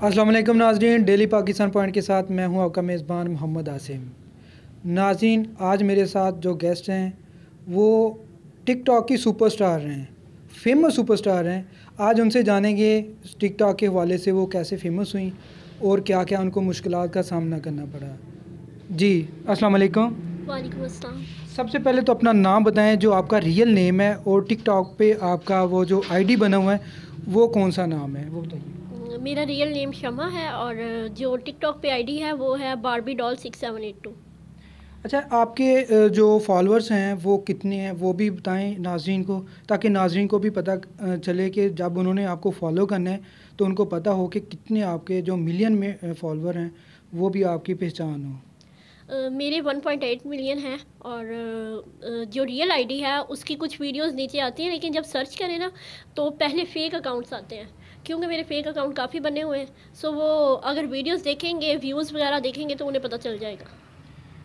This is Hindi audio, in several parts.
अस्सलाम वालेकुम नाज़रीन, डेली पाकिस्तान पॉइंट के साथ मैं हूं आपका मेज़बान मोहम्मद आसिम। नाज़रीन, आज मेरे साथ जो गेस्ट हैं वो टिकटॉक की सुपरस्टार हैं, फेमस सुपरस्टार हैं। आज उनसे जानेंगे टिकटॉक के हवाले से वो कैसे फेमस हुई और क्या क्या उनको मुश्किलात का सामना करना पड़ा। जी अस्सलाम वालेकुम। वालेकुम अस्सलाम। सबसे पहले तो अपना नाम बताएं, जो आपका रियल नेम है, और टिकटॉक पे आपका वो जो आईडी बना हुआ है वो कौन सा नाम है वो बताइए। मेरा रियल नेम शमा है और जो टिकटॉक पे आईडी है वो है बारबी डॉल 6782। अच्छा, आपके जो फॉलोअर्स हैं वो कितने हैं वो भी बताएं नाज़रीन को, ताकि नाज़रीन को भी पता चले कि जब उन्होंने आपको फॉलो करना है तो उनको पता हो कि कितने आपके जो मिलियन में फॉलोअर हैं वो भी आपकी पहचान हो। मेरे 1.8 मिलियन हैं और जो रियल आईडी है उसकी कुछ वीडियोस नीचे आती हैं, लेकिन जब सर्च करें ना तो पहले फ़ेक अकाउंट्स आते हैं, क्योंकि मेरे फ़ेक अकाउंट काफ़ी बने हुए हैं। सो वो अगर वीडियोस देखेंगे, व्यूज़ वगैरह देखेंगे तो उन्हें पता चल जाएगा।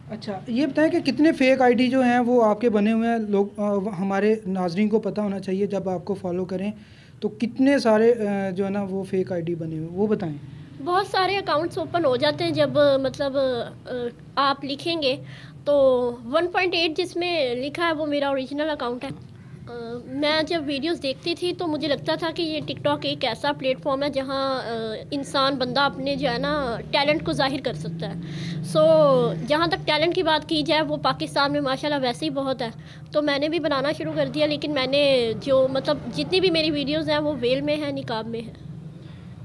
अच्छा, ये बताएं कि कितने फ़ेक आईडी जो हैं वो आपके बने हुए हैं। लोग हमारे नाज़रीन को पता होना चाहिए, जब आपको फॉलो करें तो कितने सारे जो है ना वो फ़ेक आईडी बने हुए वो बताएं। बहुत सारे अकाउंट्स ओपन हो जाते हैं जब मतलब आप लिखेंगे तो 1.8 जिसमें लिखा है वो मेरा ओरिजिनल अकाउंट है। मैं जब वीडियोस देखती थी तो मुझे लगता था कि ये टिकटॉक एक ऐसा प्लेटफॉर्म है जहाँ इंसान बंदा अपने जो है ना टैलेंट को ज़ाहिर कर सकता है। सो जहाँ तक टैलेंट की बात की जाए वो पाकिस्तान में माशाल्लाह वैसे ही बहुत है, तो मैंने भी बनाना शुरू कर दिया। लेकिन मैंने जो मतलब जितनी भी मेरी वीडियोज़ हैं वो वेल में है, निकाब में है।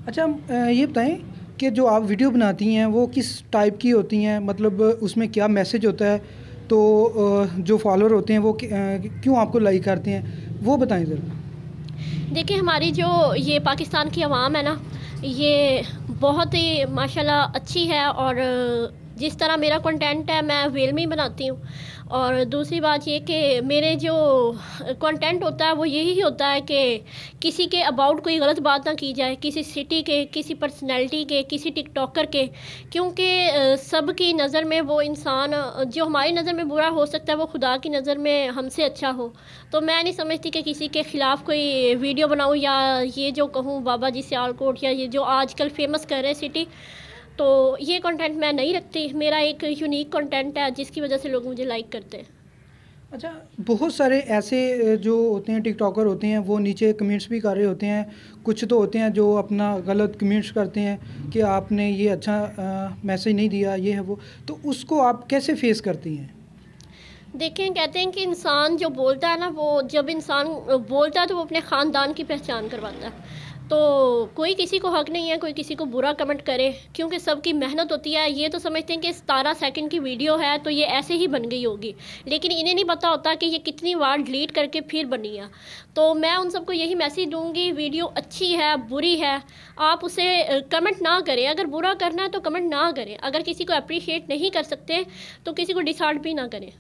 अच्छा, ये बताएं कि जो आप वीडियो बनाती हैं वो किस टाइप की होती हैं, मतलब उसमें क्या मैसेज होता है, तो जो फॉलोअर होते हैं वो क्यों आपको लाइक करते हैं वो बताएं ज़रा। देखिए, हमारी जो ये पाकिस्तान की आवाम है ना, ये बहुत ही माशाल्लाह अच्छी है और जिस तरह मेरा कंटेंट है मैं वेल में ही बनाती हूँ। और दूसरी बात ये कि मेरे जो कंटेंट होता है वो यही होता है कि किसी के अबाउट कोई गलत बात ना की जाए, किसी सिटी के, किसी पर्सनैलिटी के, किसी टिकटॉकर के, क्योंकि सबकी नज़र में वो इंसान जो हमारी नज़र में बुरा हो सकता है वो खुदा की नज़र में हमसे अच्छा हो। तो मैं नहीं समझती कि किसी के ख़िलाफ़ कोई वीडियो बनाऊँ या ये जो कहूँ बाबा जी सियालकोट या ये जो आजकल फ़ेमस कर रहे हैं सिटी, तो ये कंटेंट मैं नहीं रखती। मेरा एक यूनिक कंटेंट है जिसकी वजह से लोग मुझे लाइक करते हैं। अच्छा, बहुत सारे ऐसे जो होते हैं टिकटॉकर होते हैं वो नीचे कमेंट्स भी कर रहे होते हैं। कुछ तो होते हैं जो अपना गलत कमेंट्स करते हैं कि आपने ये अच्छा मैसेज नहीं दिया, ये है वो, तो उसको आप कैसे फेस करती हैं। देखें, कहते हैं कि इंसान जो बोलता है ना, वो जब इंसान बोलता है तो वो अपने ख़ानदान की पहचान करवाता है। तो कोई किसी को हक़ नहीं है कोई किसी को बुरा कमेंट करे, क्योंकि सबकी मेहनत होती है। ये तो समझते हैं कि 17 सेकंड की वीडियो है तो ये ऐसे ही बन गई होगी, लेकिन इन्हें नहीं पता होता कि ये कितनी बार डिलीट करके फिर बनी है। तो मैं उन सबको यही मैसेज दूँगी, वीडियो अच्छी है, बुरी है, आप उसे कमेंट ना करें। अगर बुरा करना है तो कमेंट ना करें। अगर किसी को अप्रिशिएट नहीं कर सकते तो किसी को डिसहार्ट भी ना करें।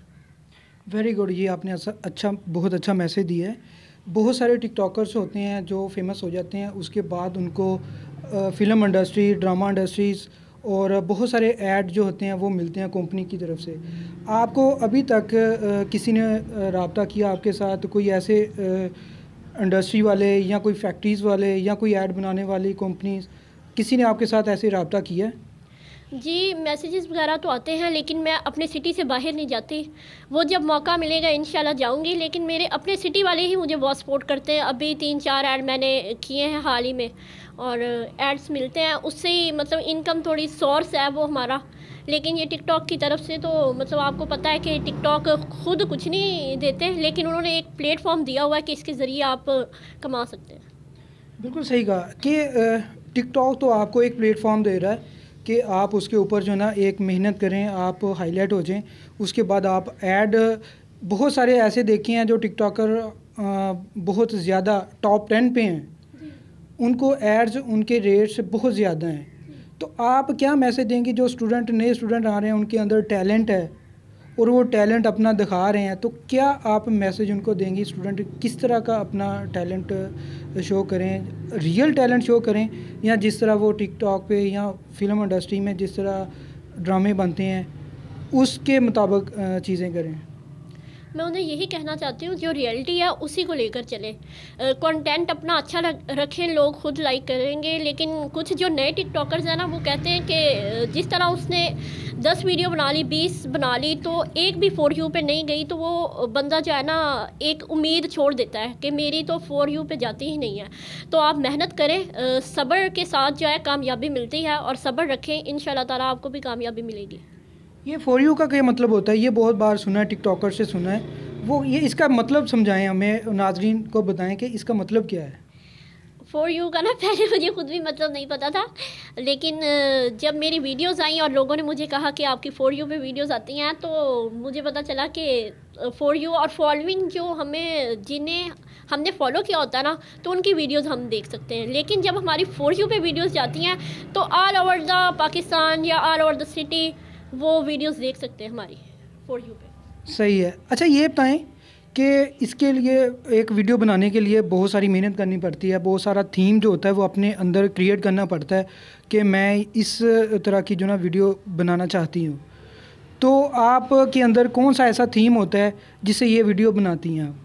वेरी गुड, ये आपने अच्छा बहुत अच्छा मैसेज दिया है। बहुत सारे टिकटॉकर्स होते हैं जो फेमस हो जाते हैं, उसके बाद उनको फ़िल्म इंडस्ट्री, ड्रामा इंडस्ट्रीज़ और बहुत सारे ऐड जो होते हैं वो मिलते हैं कंपनी की तरफ से। आपको अभी तक किसी ने राब्ता किया आपके साथ, कोई ऐसे इंडस्ट्री वाले या कोई फैक्ट्रीज़ वाले या कोई ऐड बनाने वाली कंपनीज़, किसी ने आपके साथ ऐसे राब्ता किया है? जी, मैसेजेस वगैरह तो आते हैं, लेकिन मैं अपने सिटी से बाहर नहीं जाती। वो जब मौका मिलेगा इंशाल्लाह जाऊँगी, लेकिन मेरे अपने सिटी वाले ही मुझे बहुत सपोर्ट करते हैं। अभी 3-4 ऐड मैंने किए हैं हाल ही में और एड्स मिलते हैं, उससे ही मतलब इनकम थोड़ी सोर्स है वो हमारा। लेकिन ये टिकटॉक की तरफ से तो मतलब आपको पता है कि टिकटॉक खुद कुछ नहीं देते, लेकिन उन्होंने एक प्लेटफ़ॉर्म दिया हुआ है कि इसके ज़रिए आप कमा सकते हैं। बिल्कुल सही कहा कि टिकटॉक तो आपको एक प्लेटफॉर्म दे रहा है कि आप उसके ऊपर जो है ना एक मेहनत करें, आप हाईलाइट हो जाएं, उसके बाद आप ऐड। बहुत सारे ऐसे देखे हैं जो टिकटॉकर बहुत ज़्यादा टॉप 10 पे हैं, उनको एड्स उनके रेट्स बहुत ज़्यादा हैं। तो आप क्या मैसेज देंगे जो नए स्टूडेंट आ रहे हैं, उनके अंदर टैलेंट है और वो टैलेंट अपना दिखा रहे हैं, तो क्या आप मैसेज उनको देंगी, स्टूडेंट किस तरह का अपना टैलेंट शो करें, रियल टैलेंट शो करें, या जिस तरह वो टिकटॉक पे या फिल्म इंडस्ट्री में जिस तरह ड्रामे बनते हैं उसके मुताबिक चीज़ें करें। मैं उन्हें यही कहना चाहती हूँ, जो रियलिटी है उसी को लेकर चलें। कंटेंट अपना अच्छा रखें, लोग खुद लाइक करेंगे। लेकिन कुछ जो नए टिकटॉकर्स हैं ना, वो कहते हैं कि जिस तरह उसने 10 वीडियो बना ली, 20 बना ली, तो एक भी फॉर यू पे नहीं गई, तो वो बंदा जो है ना एक उम्मीद छोड़ देता है कि मेरी तो फॉर यू पे जाती ही नहीं है। तो आप मेहनत करें, सब्र के साथ जो है कामयाबी मिलती है, और सब्र रखें, इंशाल्लाह ताला आपको भी कामयाबी मिलेगी। ये फॉर यू का क्या मतलब होता है? ये बहुत बार सुना है, टिकटॉकर से सुना है। वो ये इसका मतलब समझाएं हमें, नाजरीन को बताएं कि इसका मतलब क्या है। फॉर यू का ना पहले मुझे खुद भी मतलब नहीं पता था, लेकिन जब मेरी वीडियोस आई और लोगों ने मुझे कहा कि आपकी फॉर यू पे वीडियोस आती हैं, तो मुझे पता चला कि फॉर यू और फॉलोइंग जो हमें जिन्हें हमने फॉलो किया होता है ना, तो उनकी वीडियोस हम देख सकते हैं। लेकिन जब हमारी फॉर यू पे वीडियोस जाती हैं, तो ऑल ओवर द पाकिस्तान या ऑल ओवर द सिटी वो वीडियोस देख सकते हैं हमारी फॉर यू पे। सही है। अच्छा ये बताएं कि इसके लिए, एक वीडियो बनाने के लिए बहुत सारी मेहनत करनी पड़ती है, बहुत सारा थीम जो होता है वो अपने अंदर क्रिएट करना पड़ता है कि मैं इस तरह की जो ना वीडियो बनाना चाहती हूँ। तो आप के अंदर कौन सा ऐसा थीम होता है जिससे ये वीडियो बनाती हैं आप?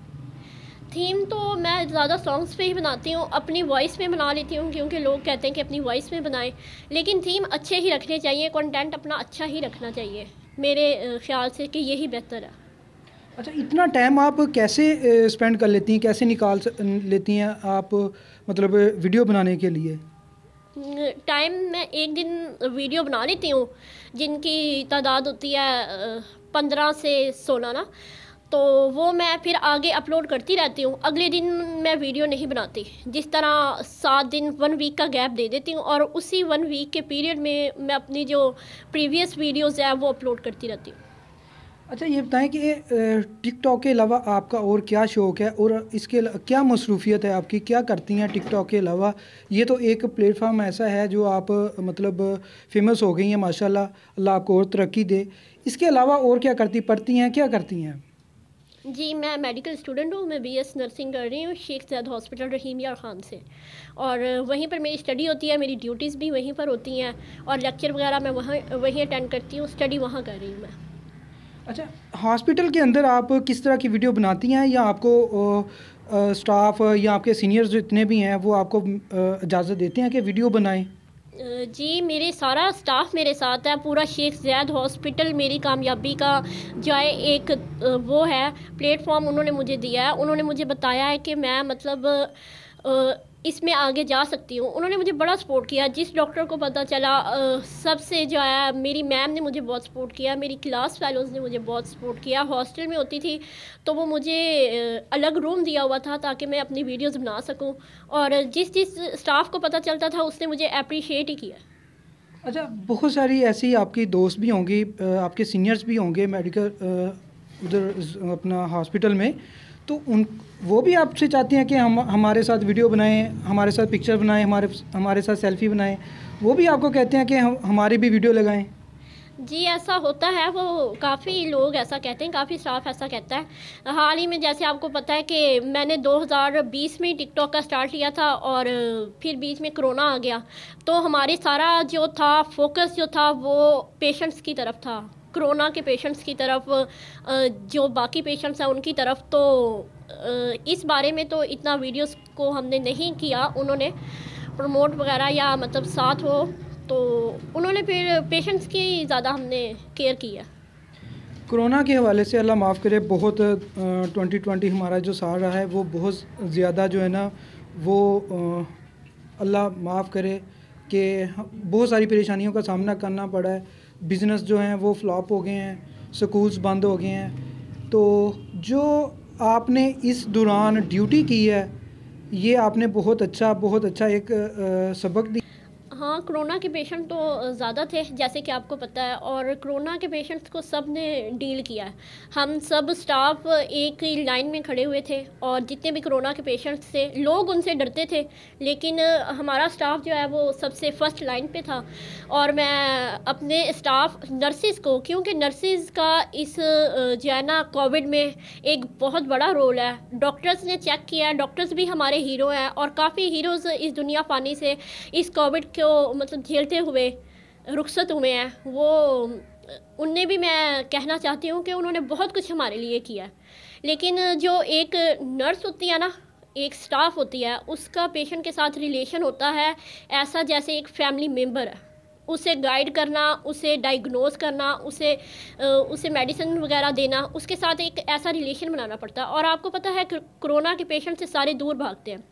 थीम तो मैं ज़्यादा सॉन्ग्स पे ही बनाती हूँ, अपनी वॉइस में बना लेती हूँ, क्योंकि लोग कहते हैं कि अपनी वॉइस में बनाएं। लेकिन थीम अच्छे ही रखने चाहिए, कंटेंट अपना अच्छा ही रखना चाहिए, मेरे ख्याल से कि यही बेहतर है। अच्छा, इतना टाइम आप कैसे स्पेंड कर लेती हैं, कैसे लेती हैं आप, मतलब वीडियो बनाने के लिए? टाइम मैं एक दिन वीडियो बना लेती हूँ, जिनकी तादाद होती है 15 से 16 ना, तो वो मैं फिर आगे अपलोड करती रहती हूँ। अगले दिन मैं वीडियो नहीं बनाती, जिस तरह 7 दिन 1 वीक का गैप दे देती हूँ, और उसी 1 वीक के पीरियड में मैं अपनी जो प्रीवियस वीडियोज़ है वो अपलोड करती रहती हूँ। अच्छा ये बताएं कि टिकटॉक के अलावा आपका और क्या शौक़ है, और इसके क्या मसरूफियत है आपकी, क्या करती हैं टिकटॉक के अलावा? ये तो एक प्लेटफॉर्म ऐसा है जो आप मतलब फेमस हो गई हैं माशाल्लाह, अल्लाह आपको और तरक्की दे। इसके अलावा और क्या करती, पढ़ती हैं, क्या करती हैं? जी, मैं मेडिकल स्टूडेंट हूँ, मैं बीएस नर्सिंग कर रही हूँ शेख ज़ैद हॉस्पिटल रहीम यार ख़ान से, और वहीं पर मेरी स्टडी होती है, मेरी ड्यूटीज़ भी वहीं पर होती हैं, और लेक्चर वगैरह मैं वहीं अटेंड करती हूँ, स्टडी वहाँ कर रही हूँ मैं। अच्छा, हॉस्पिटल के अंदर आप किस तरह की वीडियो बनाती हैं, या आपको स्टाफ या आपके सीनियर्स जितने भी हैं वो आपको इजाज़त देते हैं कि वीडियो बनाएं? जी, मेरे सारा स्टाफ मेरे साथ है, पूरा शेख ज़ैद हॉस्पिटल मेरी कामयाबी का जो है एक वो है प्लेटफॉर्म उन्होंने मुझे दिया है। उन्होंने मुझे बताया है कि मैं मतलब इसमें आगे जा सकती हूँ। उन्होंने मुझे बड़ा सपोर्ट किया। जिस डॉक्टर को पता चला, सबसे जो है मेरी मैम ने मुझे बहुत सपोर्ट किया, मेरी क्लास फेलोज़ ने मुझे बहुत सपोर्ट किया। हॉस्टल में होती थी तो वो मुझे अलग रूम दिया हुआ था ताकि मैं अपनी वीडियोज़ बना सकूँ, और जिस स्टाफ को पता चलता था उसने मुझे अप्रिशिएट ही किया। अच्छा, बहुत सारी ऐसी आपकी दोस्त भी होंगी, आपके सीनियर्स भी होंगे मेडिकल उधर अपना हॉस्पिटल में, तो उन वो भी आपसे चाहते हैं कि हम हमारे साथ वीडियो बनाएं, हमारे साथ पिक्चर बनाएं, हमारे साथ सेल्फ़ी बनाएं? वो भी आपको कहते हैं कि हमारी भी वीडियो लगाएं? जी, ऐसा होता है, वो काफ़ी लोग ऐसा कहते हैं, काफ़ी स्टाफ ऐसा कहता है। हाल ही में जैसे आपको पता है कि मैंने 2020 में टिकटॉक का स्टार्ट किया था, और फिर बीच में कोरोना आ गया, तो हमारे सारा जो था फोकस जो था वो पेशेंट्स की तरफ था, कोरोना के पेशेंट्स की तरफ, जो बाकी पेशेंट्स हैं उनकी तरफ। तो इस बारे में तो इतना वीडियोस को हमने नहीं किया, उन्होंने प्रमोट वगैरह या मतलब साथ हो, तो उन्होंने फिर पेशेंट्स की ज़्यादा हमने केयर की है। कोरोना के हवाले से अल्लाह माफ़ करे, बहुत 2020 हमारा जो साल रहा है वो बहुत ज़्यादा जो है ना वो अल्लाह माफ़ करे कि बहुत सारी परेशानियों का सामना करना पड़ा है। बिज़नेस जो हैं वो फ्लॉप हो गए हैं, स्कूल्स बंद हो गए हैं। तो जो आपने इस दौरान ड्यूटी की है, ये आपने बहुत अच्छा एक सबक दिया। हाँ, कोरोना के पेशेंट तो ज़्यादा थे, जैसे कि आपको पता है, और कोरोना के पेशेंट्स को सब ने डील किया है। हम सब स्टाफ एक ही लाइन में खड़े हुए थे, और जितने भी कोरोना के पेशेंट्स थे लोग उनसे डरते थे, लेकिन हमारा स्टाफ जो है वो सबसे फर्स्ट लाइन पे था। और मैं अपने स्टाफ नर्सिस को, क्योंकि नर्सिस का इस जो है ना कोविड में एक बहुत बड़ा रोल है, डॉक्टर्स ने चेक किया है, डॉक्टर्स भी हमारे हीरो हैं, और काफ़ी हीरोज़ इस दुनिया फ़ानी से इस कोविड को मतलब झेलते हुए रुखसत हुए हैं। वो उनने भी मैं कहना चाहती हूँ कि उन्होंने बहुत कुछ हमारे लिए किया है। लेकिन जो एक नर्स होती है ना, एक स्टाफ होती है, उसका पेशेंट के साथ रिलेशन होता है ऐसा जैसे एक फैमिली मेम्बर है। उसे गाइड करना, उसे डायग्नोस करना, उसे मेडिसिन वगैरह देना, उसके साथ एक ऐसा रिलेशन बनाना पड़ता है। और आपको पता है कोरोना के पेशेंट से सारे दूर भागते हैं,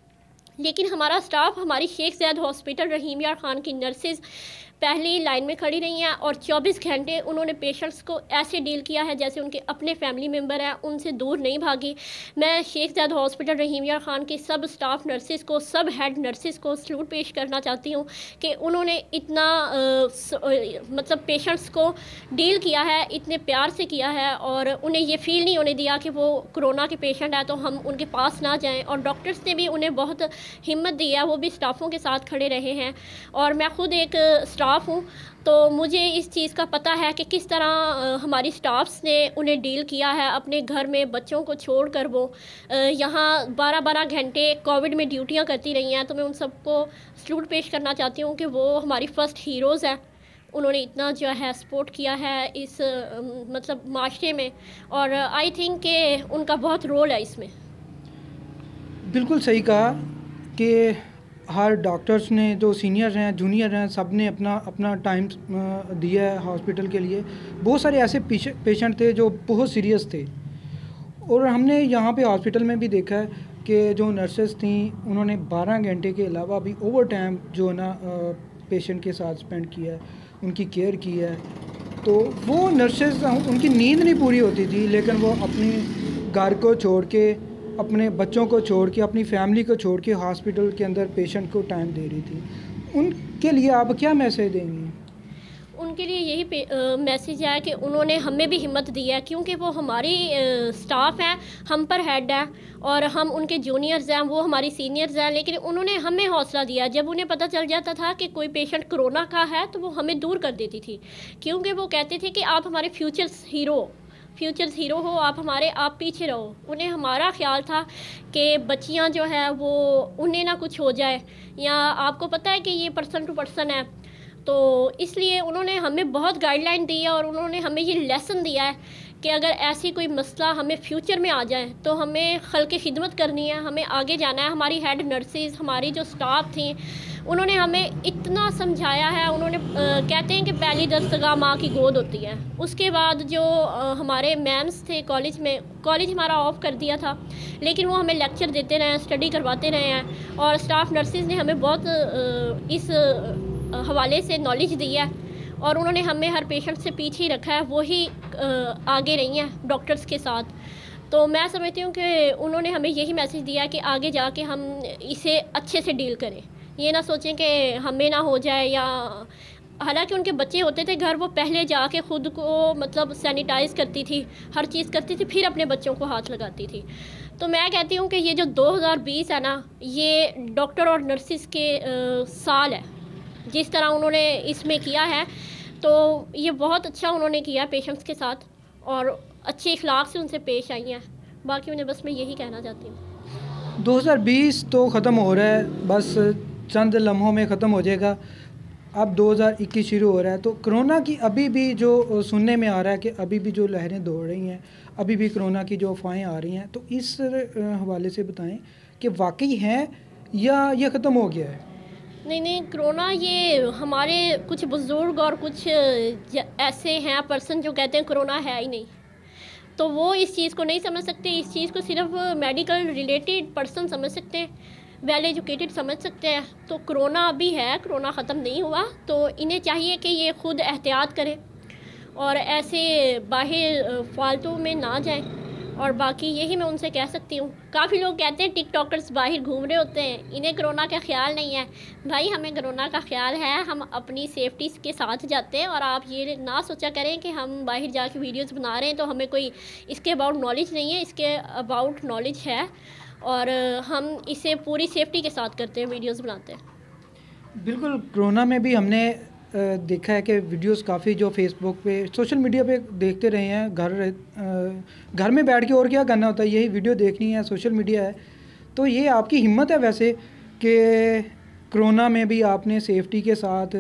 लेकिन हमारा स्टाफ, हमारी शेख ज़ैद हॉस्पिटल रहीम यार खान की नर्सेज़ पहली लाइन में खड़ी रही हैं और 24 घंटे उन्होंने पेशेंट्स को ऐसे डील किया है जैसे उनके अपने फैमिली मेम्बर हैं, उनसे दूर नहीं भागी। मैं शेख ज़ैद हॉस्पिटल रहीम यार खान के सब स्टाफ नर्सेज़ को, सब हेड नर्सेज़ को सल्यूट पेश करना चाहती हूँ कि उन्होंने इतना मतलब पेशेंट्स को डील किया है, इतने प्यार से किया है और उन्हें ये फ़ील नहीं होने दिया कि वो कोरोना के पेशेंट है तो हम उनके पास ना जाएँ। और डॉक्टर्स ने भी उन्हें बहुत हिम्मत दी है, वो भी स्टाफों के साथ खड़े रहे हैं। और मैं खुद एक स्टाफ हूँ, तो मुझे इस चीज़ का पता है कि किस तरह हमारी स्टाफ्स ने उन्हें डील किया है। अपने घर में बच्चों को छोड़कर वो यहाँ 12-12 घंटे कोविड में ड्यूटियाँ करती रही हैं। तो मैं उन सबको सल्यूट पेश करना चाहती हूँ कि वो हमारी फ़र्स्ट हीरोज़ हैं। उन्होंने इतना जो है सपोर्ट किया है इस मतलब माशरे में, और आई थिंक कि उनका बहुत रोल है इसमें। बिल्कुल सही कहा कि हर डॉक्टर्स ने, जो सीनियर हैं, जूनियर हैं, सब ने अपना अपना टाइम दिया है हॉस्पिटल के लिए। बहुत सारे ऐसे पेशेंट थे जो बहुत सीरियस थे, और हमने यहाँ पे हॉस्पिटल में भी देखा है कि जो नर्सेस थी उन्होंने 12 घंटे के अलावा भी ओवर टाइम जो है ना पेशेंट के साथ स्पेंड किया है, उनकी केयर की है। तो वो नर्सेस, उनकी नींद नहीं पूरी होती थी, लेकिन वो अपने घर को छोड़ के, अपने बच्चों को छोड़ के, अपनी फैमिली को छोड़ के हॉस्पिटल के अंदर पेशेंट को टाइम दे रही थी। उनके लिए आप क्या मैसेज देंगी? उनके लिए यही मैसेज है कि उन्होंने हमें भी हिम्मत दी है, क्योंकि वो हमारी स्टाफ हैं, हम पर हेड है और हम उनके जूनियर्स हैं, वो हमारी सीनियर्स हैं। लेकिन उन्होंने हमें हौसला दिया। जब उन्हें पता चल जाता था कि कोई पेशेंट कोरोना का है तो वो हमें दूर कर देती थी, क्योंकि वो कहते थे कि आप हमारे फ्यूचर्स हीरो हो, आप हमारे, आप पीछे रहो। उन्हें हमारा ख्याल था कि बच्चियां जो है वो उन्हें ना कुछ हो जाए, या आपको पता है कि ये पर्सन टू पर्सन है, तो इसलिए उन्होंने हमें बहुत गाइडलाइन दी है और उन्होंने हमें ये लेसन दिया है कि अगर ऐसी कोई मसला हमें फ्यूचर में आ जाए तो हमें खल्क़ खिदमत करनी है, हमें आगे जाना है। हमारी हेड नर्सेज़, हमारी जो स्टाफ थी, उन्होंने हमें इतना समझाया है। उन्होंने कहते हैं कि पहली दस्तगाह माँ की गोद होती है। उसके बाद जो हमारे मैम्स थे कॉलेज हमारा ऑफ कर दिया था, लेकिन वो हमें लेक्चर देते रहे हैं, स्टडी करवाते रहे हैं, और स्टाफ नर्सेज़ ने हमें बहुत इस हवाले से नॉलेज दी है, और उन्होंने हमें हर पेशेंट से पीछे ही रखा है। वही आगे रही हैं डॉक्टर्स के साथ। तो मैं समझती हूँ कि उन्होंने हमें यही मैसेज दिया कि आगे जाके हम इसे अच्छे से डील करें, ये ना सोचें कि हमें ना हो जाए। या हालांकि उनके बच्चे होते थे घर, वो पहले जाके ख़ुद को मतलब सैनिटाइज़ करती थी, हर चीज़ करती थी, फिर अपने बच्चों को हाथ लगाती थी। तो मैं कहती हूँ कि ये जो 2020 है ना, ये डॉक्टर और नर्सिस के साल है। जिस तरह उन्होंने इसमें किया है, तो ये बहुत अच्छा उन्होंने किया पेशेंट्स के साथ, और अच्छे इखलाक से उनसे पेश आई हैं। बाकी उन्हें बस मैं यही कहना चाहती हूँ। 2020 तो ख़त्म हो रहा है, बस चंद लम्हों में ख़त्म हो जाएगा। अब 2021 शुरू हो रहा है, तो कोरोना की अभी भी जो सुनने में आ रहा है कि अभी भी जो लहरें दौड़ रही हैं, अभी भी कोरोना की जो अफवाहें आ रही हैं, तो इस हवाले से बताएं कि वाकई हैं या ये ख़त्म हो गया है? नहीं, कोरोना ये हमारे कुछ बुज़ुर्ग और कुछ ऐसे हैं पर्सन जो कहते हैं कोरोना है ही नहीं, तो वो इस चीज़ को नहीं समझ सकते। इस चीज़ को सिर्फ मेडिकल रिलेटेड पर्सन समझ सकते हैं, वेल एजुकेटेड समझ सकते हैं। तो कोरोना अभी है, कोरोना ख़त्म नहीं हुआ, तो इन्हें चाहिए कि ये ख़ुद एहतियात करें और ऐसे बाहर फालतू में ना जाएं। और बाकी यही मैं उनसे कह सकती हूँ। काफ़ी लोग कहते हैं टिकटॉकर्स बाहर घूम रहे होते हैं, इन्हें कोरोना का ख्याल नहीं है। भाई, हमें कोरोना का ख्याल है, हम अपनी सेफ्टी के साथ जाते हैं। और आप ये ना सोचा करें कि हम बाहर जाके वीडियोस बना रहे हैं तो हमें कोई इसके अबाउट नॉलेज नहीं है। इसके अबाउट नॉलेज है और हम इसे पूरी सेफ्टी के साथ करते हैं, वीडियोस बनाते हैं। बिल्कुल, कोरोना में भी हमने देखा है कि वीडियोस काफ़ी जो फेसबुक पे, सोशल मीडिया पे देखते रहे हैं। घर में बैठ के और क्या करना होता है, यही वीडियो देखनी है, सोशल मीडिया है। तो ये आपकी हिम्मत है वैसे कि कोरोना में भी आपने सेफ्टी के साथ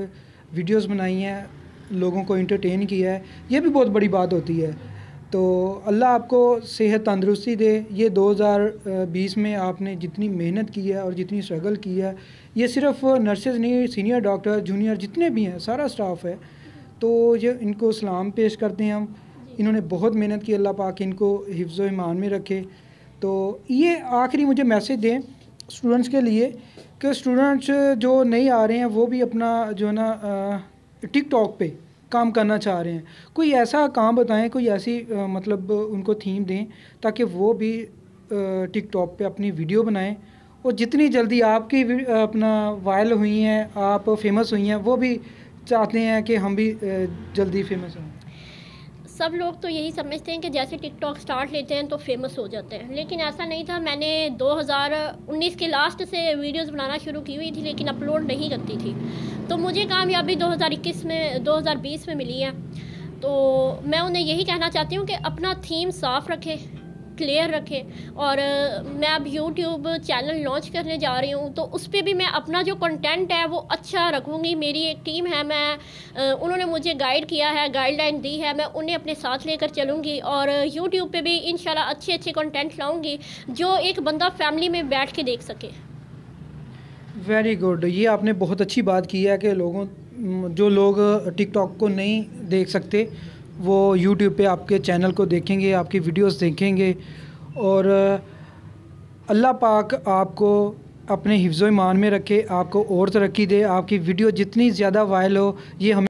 वीडियोस बनाई हैं, लोगों को इंटरटेन किया है, ये भी बहुत बड़ी बात होती है। तो अल्लाह आपको सेहत तंदुरुस्ती दे। ये 2020 में आपने जितनी मेहनत की है और जितनी स्ट्रगल की है, ये सिर्फ नर्सेज नहीं, सीनियर डॉक्टर, जूनियर जितने भी हैं, सारा स्टाफ है, तो ये इनको सलाम पेश करते हैं हम। इन्होंने बहुत मेहनत की, अल्लाह पाक इनको हिफ्ज़ व ईमान में रखे। तो ये आखिरी मुझे मैसेज दें स्टूडेंट्स के लिए कि स्टूडेंट्स जो नहीं आ रहे हैं वो भी अपना जो है ना टिकटॉक पे काम करना चाह रहे हैं, कोई ऐसा काम बताएं, कोई ऐसी मतलब उनको थीम दें ताकि वो भी टिकटॉक पे अपनी वीडियो बनाएं, और जितनी जल्दी आपकी अपना वायरल हुई हैं, आप फेमस हुई हैं, वो भी चाहते हैं कि हम भी जल्दी फेमस हों। सब लोग तो यही समझते हैं कि जैसे टिकटॉक स्टार्ट लेते हैं तो फेमस हो जाते हैं, लेकिन ऐसा नहीं था। मैंने 2019 के लास्ट से वीडियोस बनाना शुरू की हुई थी, लेकिन अपलोड नहीं करती थी। तो मुझे कामयाबी 2020 में मिली है। तो मैं उन्हें यही कहना चाहती हूँ कि अपना थीम साफ़ रखें, क्लियर रखें। और मैं अब यूट्यूब चैनल लॉन्च करने जा रही हूँ, तो उस पे भी मैं अपना जो कंटेंट है वो अच्छा रखूँगी। मेरी एक टीम है, उन्होंने मुझे गाइड किया है, गाइडलाइन दी है, मैं उन्हें अपने साथ लेकर चलूँगी। और यूट्यूब पे भी इंशाल्लाह अच्छे अच्छे कंटेंट लाऊँगी जो एक बंदा फैमिली में बैठ के देख सके। वेरी गुड, ये आपने बहुत अच्छी बात की है कि जो लोग टिकटॉक को नहीं देख सकते वो यूट्यूब पे आपके चैनल को देखेंगे, आपकी वीडियोस देखेंगे। और अल्लाह पाक आपको अपने हिफ्ज़-ओ-ईमान में रखे, आपको और तरक्की दे, आपकी वीडियो जितनी ज़्यादा वायरल हो, ये हमें